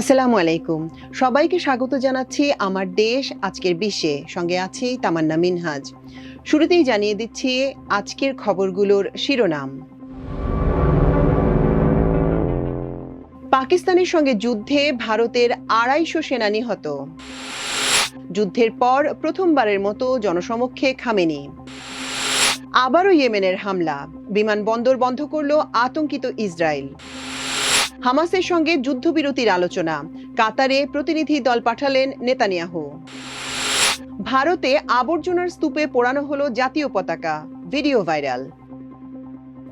আসসালামু আলাইকুম। সবাইকে স্বাগত জানাচ্ছি আমার দেশ আজকের বিশ্বে। সঙ্গে আছি তামান্না মিনহাজ। শুরুতেই জানিয়ে দিচ্ছি আজকের খবরগুলোর শিরোনাম। পাকিস্তানের সঙ্গে যুদ্ধে ভারতের ২৫০ সেনা নিহত। যুদ্ধের পর প্রথমবারের মতো জনসমক্ষে খামেনি। আবারও ইয়েমেনের হামলা, বিমানবন্দর বন্ধ করল আতঙ্কিত ইসরায়েল। হামাসের সঙ্গে যুদ্ধবিরতির আলোচনা, কাতারে প্রতিনিধি দল পাঠালেন নেতানিয়াহু। ভারতে আবর্জনার স্তূপে পোড়ানো হলো জাতীয় পতাকা, ভিডিও ভাইরাল।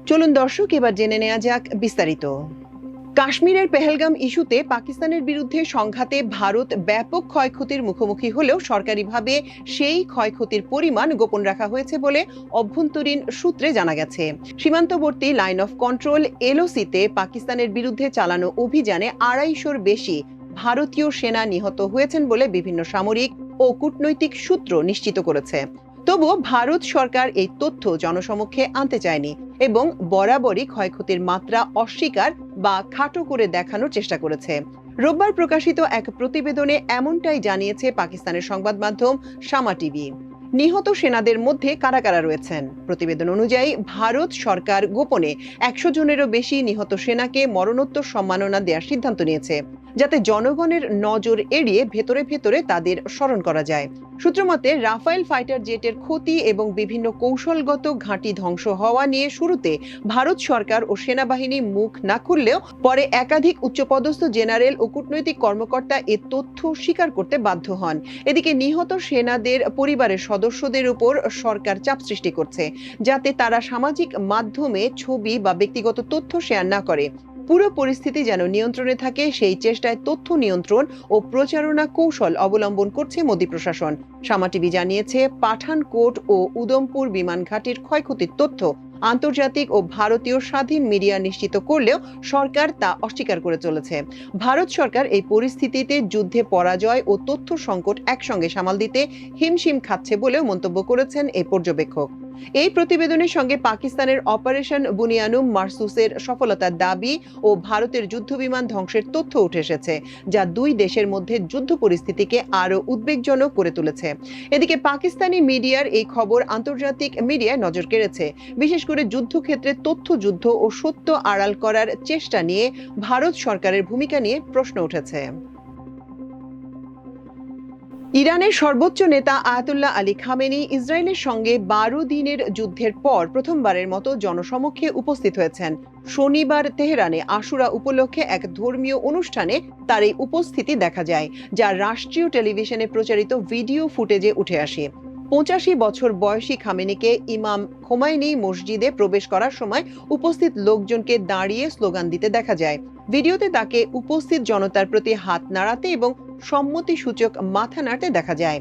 চলুন দর্শক, এবার জেনে নেওয়া যাক বিস্তারিত। কাশ্মীরের পেহেলগাম ইস্যুতে পাকিস্তানের বিরুদ্ধে সংঘাতে ভারত ব্যাপক ক্ষয়ক্ষতির মুখোমুখি হলেও সরকারিভাবে সেই ক্ষয়ক্ষতির পরিমাণ গোপন রাখা হয়েছে বলে অভ্যন্তরীণ সূত্রে জানা গেছে। সীমান্তবর্তী লাইন অফ কন্ট্রোল এলওসিতে পাকিস্তানের বিরুদ্ধে চালানো অভিযানে ২৫০'র বেশি ভারতীয় সেনা নিহত হয়েছেন বলে বিভিন্ন সামরিক ও কূটনৈতিক সূত্র নিশ্চিত করেছে। তবুও ভারত সরকার এই তথ্য জনসমক্ষে আনতে চায়নি এবং বরাবরই ক্ষয়ক্ষতির মাত্রা অস্বীকার বা খাটো করে দেখানোর চেষ্টা করেছে। রোববার প্রকাশিত এক প্রতিবেদনে এমনটাই জানিয়েছে পাকিস্তানের সংবাদ মাধ্যম শামা টিভি। নিহত সেনাদের মধ্যে কারা কারা রয়েছেন? প্রতিবেদন অনুযায়ী ভারত সরকার গোপনে ১০০ জনেরও বেশি নিহত সেনাকে মরণোত্তর সম্মাননা দেওয়ার সিদ্ধান্ত নিয়েছে, যাতে জনগণের নজর এড়িয়ে ভেতরে ভেতরে তাদের স্মরণ করা যায়। সূত্রমতে, রাফায়েল ফাইটার জেটের ক্ষতি এবং বিভিন্ন কৌশলগত ঘাঁটি ধ্বংস হওয়া নিয়ে শুরুতে ভারত সরকার ও সেনাবাহিনী মুখ না খুললেও পরে একাধিক উচ্চপদস্থ জেনারেল ও কূটনৈতিক কর্মকর্তা এ তথ্য স্বীকার করতে বাধ্য হন। এদিকে নিহত সেনাদের পরিবারের সদস্যদের উপর সরকার চাপ সৃষ্টি করছে, যাতে তারা সামাজিক মাধ্যমে ছবি বা ব্যক্তিগত তথ্য শেয়ার না করে। পুরো পরিস্থিতি যেন নিয়ন্ত্রণে থাকে, সেই চেষ্টায় তথ্য নিয়ন্ত্রণ ও প্রচারণা কৌশল অবলম্বন করছে মোদী প্রশাসন। শামা টিভি জানিয়েছে, পাঠানকোট ও উদমপুর বিমান ঘাঁটির ক্ষয়ক্ষতির তথ্য আন্তর্জাতিক ও ভারতীয় স্বাধীন মিডিয়া নিশ্চিত করলেও সরকার তা অস্বীকার করে চলেছে। ভারত সরকার এই পরিস্থিতিতে যুদ্ধে পরাজয় ও তথ্য সংকট একসঙ্গে সামাল দিতে হিমশিম খাচ্ছে বলেও মন্তব্য করেছেন এই পর্যবেক্ষক। এই প্রতিবেদনের সঙ্গে পাকিস্তানের অপারেশন বুনিয়ানুম মারসুসের সফলতার দাবি ও ভারতের যুদ্ধবিমান ধ্বংসের তথ্য উঠে এসেছে, যা দুই দেশের মধ্যে যুদ্ধ পরিস্থিতিকে আরও উদ্বেগজনক করে তুলেছে। এদিকে পাকিস্তানি মিডিয়ার এই খবর আন্তর্জাতিক মিডিয়ায় নজর কেড়েছে, বিশেষ করে যুদ্ধক্ষেত্রে তথ্য যুদ্ধ ও সত্য আড়াল করার চেষ্টা নিয়ে ভারত সরকারের ভূমিকা নিয়ে প্রশ্ন উঠেছে। ইরানের সর্বোচ্চ নেতা আয়াতুল্লাহ আলী খামেনি ইসরায়েলের সঙ্গে ১২ দিনের যুদ্ধের পর প্রথমবারের মতো জনসমক্ষে উপস্থিত হয়েছেন। শনিবার তেহরানে আশুরা উপলক্ষে এক ধর্মীয় অনুষ্ঠানে তার এই উপস্থিতি দেখা যায়, যা রাষ্ট্রীয় টেলিভিশনে প্রচারিত ভিডিও ফুটেজে উঠে আসে। ৮৫ বছর বয়সী খামেনিকে ইমাম খোমাইনি মসজিদে প্রবেশ করার সময় উপস্থিত লোকজনকে দাঁড়িয়ে স্লোগান দিতে দেখা যায়। ভিডিওতে তাকে উপস্থিত জনতার প্রতি হাত নাড়াতে এবং সম্মতিসূচক মাথা নাড়তে দেখা যায়।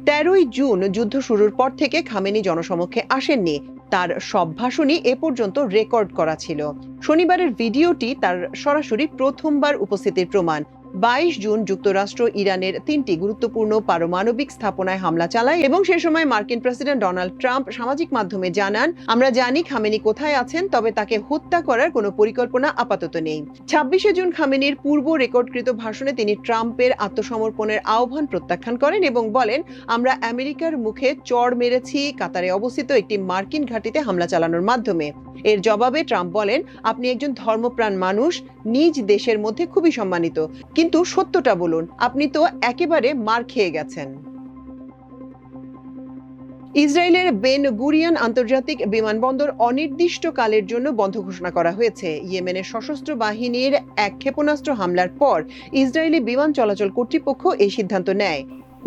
১৩ই জুন যুদ্ধ শুরুর পর থেকে খামেনি জনসমক্ষে আসেননি। তার সব ভাষণই এ পর্যন্ত রেকর্ড করা ছিল। শনিবারের ভিডিওটি তার সরাসরি প্রথমবার উপস্থিতির প্রমাণ। ২২ জুন যুক্তরাষ্ট্র ইরানের ৩টি গুরুত্বপূর্ণ পারমাণবিক স্থাপনায় হামলা চালায় এবং সে সময় মার্কিন প্রেসিডেন্ট ডোনাল্ড ট্রাম্প সামাজিক মাধ্যমে জানান, আমরা জানি খামেনি কোথায় আছেন, তবে তাকে হত্যা করার কোনো পরিকল্পনা আপাতত নেই। ২৬শে জুন খামেনির পূর্ব রেকর্ডকৃত ভাষণে তিনি ট্রাম্পের আত্মসমর্পণের আহ্বান প্রত্যাখ্যান করেন এবং বলেন, আমরা আমেরিকার মুখে চড় মেরেছি কাতারে অবস্থিত একটি মার্কিন ঘাঁটিতে হামলা চালানোর মাধ্যমে। এর জবাবে ট্রাম্প বলেন, আপনি একজন ধর্মপ্রাণ মানুষ, নিজ দেশের মধ্যে খুবই সম্মানিত, কিন্তু সত্যটা বলুন, আপনি তো একেবারে মার খেয়ে গেছেন। ইসরায়েলের বেন গুরিয়ন আন্তর্জাতিক বিমানবন্দর অনির্দিষ্টকালের জন্য বন্ধ ঘোষণা করা হয়েছে। ইয়েমেনের সশস্ত্র বাহিনীর এক ক্ষেপণাস্ত্র হামলার পর ইসরায়েলি বিমান চলাচল কর্তৃপক্ষ এই সিদ্ধান্ত নেয়।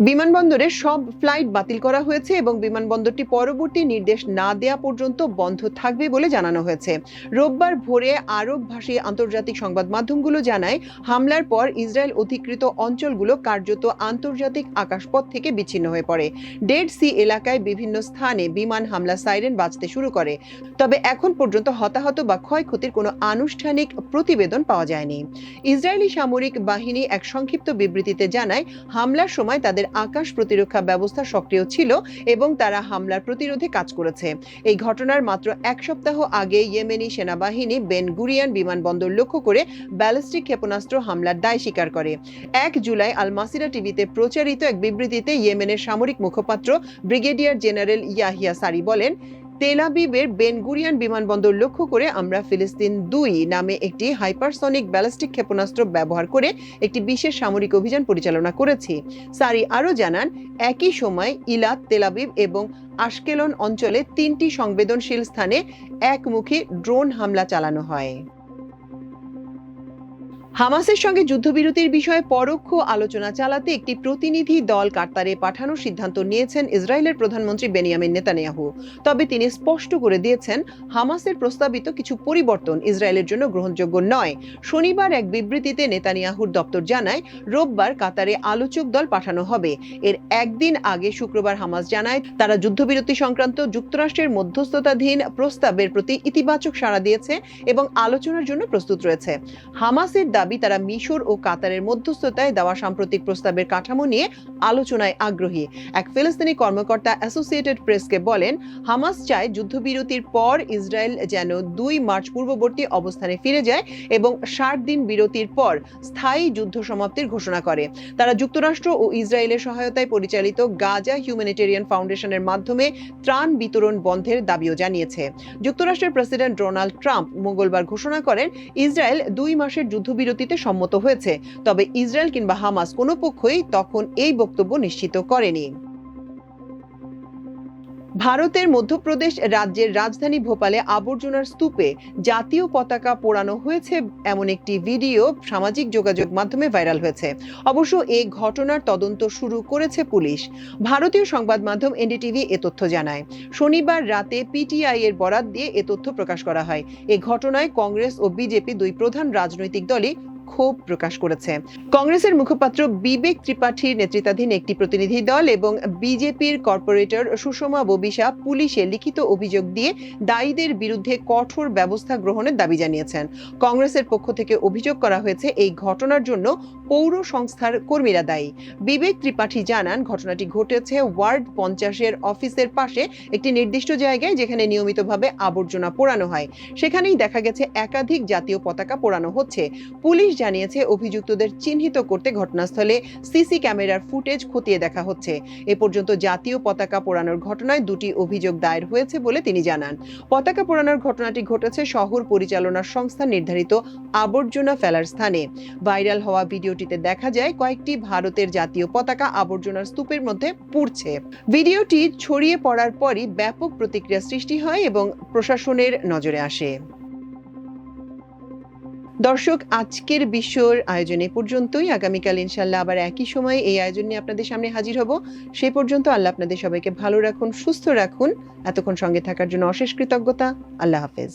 বিমানবন্দরের সব ফ্লাইট বাতিল করা হয়েছে এবং বিমানবন্দরটি পরবর্তী নির্দেশ না দেয়া পর্যন্ত বন্ধ থাকবে বলে জানানো হয়েছে। রোববার ভোরে আরব ভাষী আন্তর্জাতিক সংবাদ মাধ্যমগুলো জানায়, হামলার পর ইসরায়েল অধিকৃত অঞ্চলগুলো কার্যত আন্তর্জাতিক আকাশপথ থেকে বিচ্ছিন্ন হয়ে পড়ে। ডেড সি এলাকায় বিভিন্ন স্থানে বিমান হামলা সাইরেন বাজতে শুরু করে, তবে এখন পর্যন্ত হতাহত বা ক্ষয়ক্ষতির কোনো আনুষ্ঠানিক প্রতিবেদন পাওয়া যায়নি। ইসরায়েলি সামরিক বাহিনী এক সংক্ষিপ্ত বিবৃতিতে জানায়, হামলার সময় তাদের আকাশ প্রতিরক্ষা ব্যবস্থা সক্রিয় ছিল এবং তারা হামলার প্রতিরোধে কাজ করেছে। এই ঘটনার মাত্র এক সপ্তাহ আগে ইয়েমেনি সেনাবাহিনী বেন গুরিয়ান বিমানবন্দর লক্ষ্য করে ব্যালিস্টিক ক্ষেপণাস্ত্র হামলার দায় স্বীকার করে। 1 জুলাই আল মাসিরা টিভিতে প্রচারিত এক বিবৃতিতে ইয়েমেনের সামরিক মুখপাত্র ব্রিগেডিয়ার জেনারেল ইয়াহিয়া সারি বলেন, তেল আবিবের বেন গুরিয়ান বিমানবন্দর লক্ষ্য করে আমরা ফিলিস্তিন 2 নামে একটি হাইপারসনিক ব্যালিস্টিক ক্ষেপণাস্ত্র ব্যবহার করে একটি বিশেষ সামরিক অভিযান পরিচালনা করেছি। সারি আরও জানান, একই সময় ইলাত, তেল আবিব এবং আশকেলন অঞ্চলে 3টি সংবেদনশীল স্থানে একমুখী ড্রোন হামলা চালানো হয়। হামাসের সঙ্গে যুদ্ধবিরতির বিষয়ে পরোক্ষ আলোচনা চালাতে একটি প্রতিনিধি দল কাতারে পাঠানোর সিদ্ধান্ত নিয়েছেন ইসরায়েলের প্রধানমন্ত্রী বেনিয়ামিন নেতানিয়াহু। তবে তিনি স্পষ্ট করে দিয়েছেন, হামাসের প্রস্তাবিত কিছু পরিবর্তন ইসরায়েলের জন্য গ্রহণযোগ্য নয়। শনিবার এক বিবৃতিতে নেতানিয়াহুর দপ্তর জানায়, রোববার কাতারে আলোচক দল পাঠানো হবে। এর একদিন আগে শুক্রবার হামাস জানায়, তারা যুদ্ধবিরতি সংক্রান্ত যুক্তরাষ্ট্রের মধ্যস্থতাধীন প্রস্তাবের প্রতি ইতিবাচক সাড়া দিয়েছে এবং আলোচনার জন্য প্রস্তুত রয়েছে। হামাসের দাবি, তারা মিশর ও কাতারের মধ্যস্থতায় দেওয়া সাম্প্রতিক প্রস্তাবের কাঠামো নিয়ে আলোচনায় আগ্রহী। এক ফিলিস্তিনি কর্মকর্তা অ্যাসোসিয়েটেড প্রেসকে বলেন, হামাস চায় যুদ্ধবিরতির পর ইসরায়েল যেন 2 মার্চ পূর্ববর্তী অবস্থানে ফিরে যায় এবং 60 দিন বিরতির পর স্থায়ী যুদ্ধ সমাপ্তির ঘোষণা করে। তারা যুক্তরাষ্ট্র ও ইসরায়েলের সহায়তায় পরিচালিত গাজা হিউম্যানিটেরিয়ান ফাউন্ডেশনের মাধ্যমে ত্রাণ বিতরণ বন্ধের দাবিও জানিয়েছে। যুক্তরাষ্ট্রের প্রেসিডেন্ট ডোনাল্ড ট্রাম্প মঙ্গলবার ঘোষণা করেন, ইসরায়েল 2 মাসের যুদ্ধবিরতিতে সম্মত হয়েছে। তবে ইসরায়েল কিংবা হামাস কোনো পক্ষই তখন এই বক্তব্য নিশ্চিত করেনি। ভারতের মধ্যপ্রদেশ রাজ্যের রাজধানী ভোপালে আবর্জনার স্তূপে জাতীয় পতাকা পোড়ানো হয়েছে এমন একটি ভিডিও সামাজিক যোগাযোগ মাধ্যমে ভাইরাল হয়েছে। অবশ্য এই ঘটনার তদন্ত শুরু করেছে পুলিশ। ভারতীয় সংবাদ মাধ্যম এনডিটিভি এ তথ্য জানায়। শনিবার রাতে পিটিআই এর বরাত দিয়ে এ তথ্য প্রকাশ করা হয়। এই ঘটনায় কংগ্রেস ও বিজেপি 2 প্রধান রাজনৈতিক দলই ক্ষোভ প্রকাশ করেছে। কংগ্রেসের মুখপাত্র বিবেক ত্রিপাঠীর নেতৃত্বাধীন একটি প্রতিনিধি দল এবং বিজেপির কর্পোরেটর সুষমা ববিশা পুলিশে লিখিত অভিযোগ দিয়ে দায়ীদের বিরুদ্ধে কঠোর ব্যবস্থা গ্রহণের দাবি জানিয়েছেন। কংগ্রেসের পক্ষ থেকে অভিযোগ করা হয়েছে, এই ঘটনার জন্য পৌর সংস্থার কর্মীরা দায়ী। বিবেক ত্রিপাঠী জানান, ঘটনাটি ঘটেছে ওয়ার্ড 50-এর অফিসের পাশে একটি নির্দিষ্ট জায়গায়, যেখানে নিয়মিতভাবে আবর্জনা পোড়ানো হয়। সেখানেই দেখা গেছে একাধিক জাতীয় পতাকা পোড়ানো হচ্ছে। পুলিশ জানিয়েছে, অভিযুক্তদের চিহ্নিত করতে ঘটনাস্থলে সিসি ক্যামেরার ফুটেজ খতিয়ে দেখা হচ্ছে। এ পর্যন্ত জাতীয় পতাকা পোড়ানোর ঘটনায় 2টি অভিযোগ দায়ের হয়েছে বলে তিনি জানান। পতাকা পোড়ানোর ঘটনাটি ঘটেছে শহর পরিচালনা সংস্থা নির্ধারিত আবর্জনা ফেলার স্থানে। ভাইরাল হওয়া ভিডিওটিতে দেখা যায়, কয়েকটি ভারতের জাতীয় পতাকা আবর্জনার স্তূপের মধ্যে পুড়ছে। ভিডিওটি ছড়িয়ে পড়ার পরই ব্যাপক প্রতিক্রিয়া সৃষ্টি হয় এবং প্রশাসনের নজরে আসে। দর্শক, আজকের বিশ্বর আয়োজন এ পর্যন্তই। আগামীকাল ইনশাল্লাহ আবার একই সময়ে এই আয়োজন নিয়ে আপনাদের সামনে হাজির হব। সে পর্যন্ত আল্লাহ আপনাদের সবাইকে ভালো রাখুন, সুস্থ রাখুন। এতক্ষণ সঙ্গে থাকার জন্য অশেষ কৃতজ্ঞতা। আল্লাহ হাফেজ।